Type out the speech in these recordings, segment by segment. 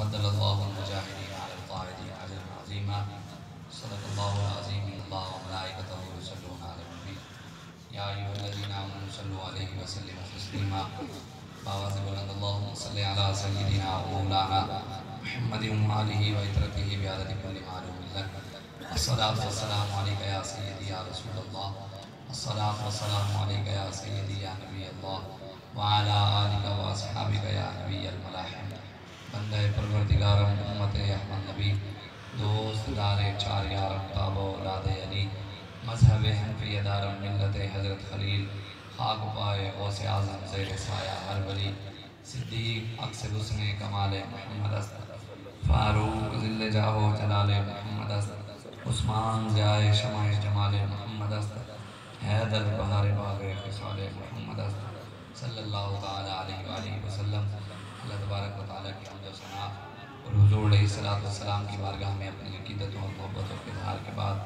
فضل اللہ المجاہدین علی القاعدین اجرا عظیما صدق اللہ العظیم اللہ وملائکتہ یصلون علی النبی یا ایھا الذین آمنوا صلوا علیہ وسلموا تسلیما باواز بلند اللہم صلی علی سیدنا مولانا محمد وآلہ وعترتہ بعدد کل معلوم لک الصلاۃ والسلام علیک یا سیدی یا رسول اللہ الصلاۃ والسلام علیک یا سیدی یا نبی اللہ وعلی آلک واصحابک یا نبی الملاحم بندہ پروردگارم امت احمد نبی دوست دار چار یارم تاب اولاد علی مذہب حنفی دارم ملت حضرت خلیل خاک پائے غوث اعظم زیر سایہ ہر ولی صدیق عکس حسن کمال محمد است فاروق ذل جاہ جلال محمد است عثمان ضیاء شمع جمال محمد است حیدر بہار باغ خصال محمد است صلی اللہ تعالی علیہ وآلہ وسلم۔ اللہ تبارک و تعالیٰ کی حمد و ثنا اور حضور علیہ السلام کی بارگاہ میں اپنی عقیدتوں اور محبتوں کے اظہار کے بعد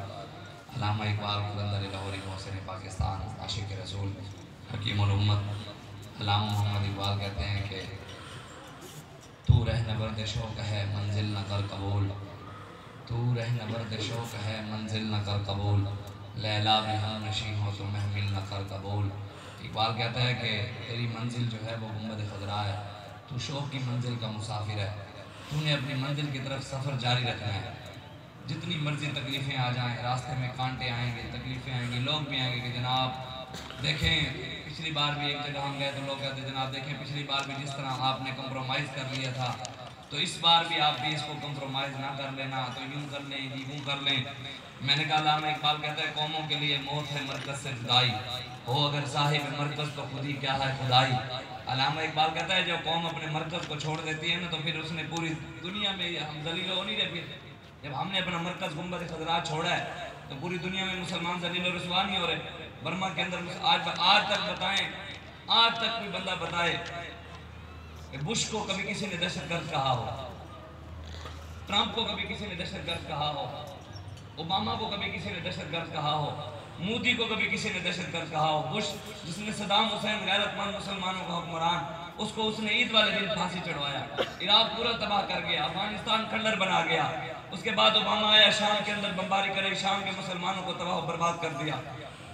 علامہ اقبال قلندر لاہوری محسن پاکستان عاشق رسول حکیم الامت علامہ محمد اقبال کہتے ہیں کہ تو رہن برد شوق ہے منزل نہ کر قبول، تو رہن برد شوق ہے منزل نہ کر قبول، لیلا بھی ہم نشیں ہو تو محمل نہ کر قبول۔ اقبال کہتا ہے کہ تیری منزل جو ہے وہ گنبد خضرا ہے، تو شوق کی منزل کا مسافر ہے، تو نے اپنی منزل کی طرف سفر جاری رکھنا ہے۔ جتنی مرضی تکلیفیں آ جائیں، راستے میں کانٹے آئیں گے، تکلیفیں آئیں گی، لوگ بھی آئیں گے کہ جناب دیکھیں پچھلی بار بھی ایک جگہ ہم گئے تو لوگ کہتے ہیں جناب دیکھیں پچھلی بار بھی جس طرح آپ نے کمپرومائز کر لیا تھا تو اس بار بھی آپ بھی اس کو کمپرومائز نہ کر لینا، تو یوں کر لیں یوں کر لیں۔ میں نے کہا علامہ اقبال کہتا ہے قوموں کے لیے موت ہے مرکز سے جدائی، ہو اگر صاحب مرکز تو خود ہی کیا ہے خدائی۔ علامہ اقبال کہتا ہے جو قوم اپنے مرکز کو چھوڑ دیتی ہے نا تو پھر اس نے پوری دنیا میں ہم ذلیل ہو نہیں رہے۔ جب ہم نے اپنا مرکز گنبد خضرا چھوڑا ہے تو پوری دنیا میں مسلمان ذلیل و رسوا نہیں ہو رہے۔ برما کے اندر آج تک بتائیں، آج تک کوئی بندہ بتائے کہ بش کو کبھی کسی نے دہشت گرد کہا ہو، ٹرمپ کو کبھی کسی نے دہشت گرد کہا ہو، اوباما کو کبھی کسی نے دہشت گرد کہا ہو، مودی کو کبھی کسی نے دہشت گرد کہا ہو، بش جس نے صدام حسین غیرت مند مسلمانوں کا حکمران اس کو اس نے عید والے دن پھانسی چڑھوایا، عراق پورا تباہ کر گیا، افغانستان کھنڈر بنا گیا۔ اس کے بعد اوباما آیا شام کے اندر بمباری کرے، شام کے مسلمانوں کو تباہ و برباد کر دیا۔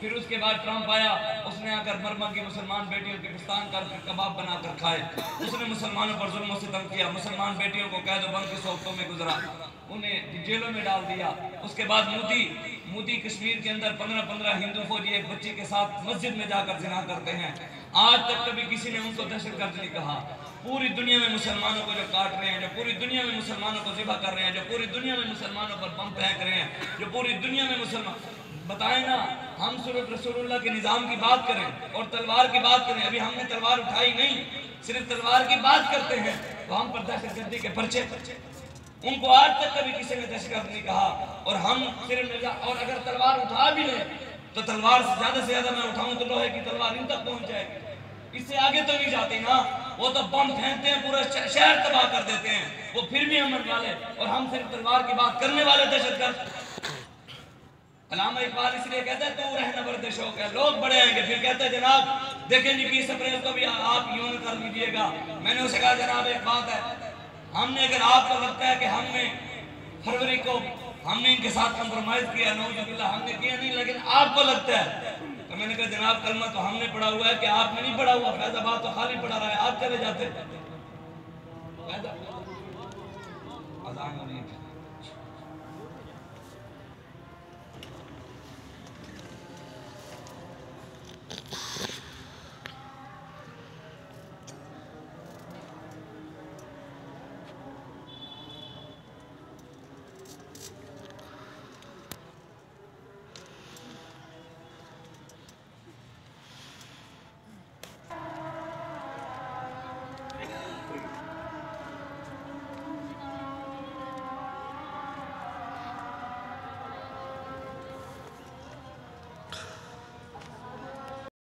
پھر اس کے بعد ٹرمپ آیا، اس نے آ کر برما کی مسلمان بیٹیوں کے پستان کر کباب بنا کر کھائے، اس نے مسلمانوں پر ظلم و ستم کیا، مسلمان بیٹیوں کو قید و بند کی صحبتوں میں گزرا، انہیں جیلوں میں ڈال دیا۔ اس کے بعد مودی کشمیر کے اندر 15 ہندو فوجی ایک بچی کے ساتھ مسجد میں جا کر زنا کرتے ہیں، آج تک کبھی کسی نے ان کو دہشت گرد نہیں کہا۔ پوری دنیا میں مسلمانوں کو جو کاٹ رہے ہیں، جو پوری دنیا میں مسلمانوں کو ذبح کر رہے ہیں، جو پوری دنیا میں مسلمانوں پر بم پھینک رہے ہیں، جو پوری دنیا میں بتائیں نا ہم صرف رسول اللہ کے نظام کی بات کریں اور تلوار کی بات کریں، ابھی ہم نے تلوار اٹھائی نہیں، صرف تلوار کی بات کرتے ہیں تو ہم پر دہشت گردی کے پرچے، ان کو آج تک کبھی کسی نے دہشت گرد نہیں کہا، اور ہم صرف اور اگر تلوار اٹھا بھی لیں تو تلوار سے زیادہ میں اٹھاؤں تو لوہے کی تلوار ان تک پہنچ جائے گی، اس سے آگے تو نہیں جاتی نا۔ وہ تو بم پھینکتے ہیں، پورا شہر تباہ کر دیتے ہیں، وہ پھر بھی امن والے، اور ہم صرف تلوار کی بات کرنے والے دہشت گرد۔ علامہ اقبال اس لیے کہتا ہے تو رہنا برد شوق ہے، لوگ بڑے آئیں گے پھر کہتا ہے جناب دیکھیں جی 20 اپریل کو بھی آپ یوں کر لیجئے گا۔ میں نے اسے کہا جناب ایک بات ہے، ہم نے اگر آپ کو لگتا ہے کہ ہم نے فروری کو ہم نے ان کے ساتھ کمپرومائز کیا، نعوذ باللہ ہم نے کیا نہیں، لیکن آپ کو لگتا ہے تو میں نے کہا جناب کلمہ تو ہم نے پڑھا ہوا ہے کہ آپ نے نہیں پڑھا ہوا، فیض آباد تو خالی پڑھا رہا ہے، آپ چلے جاتے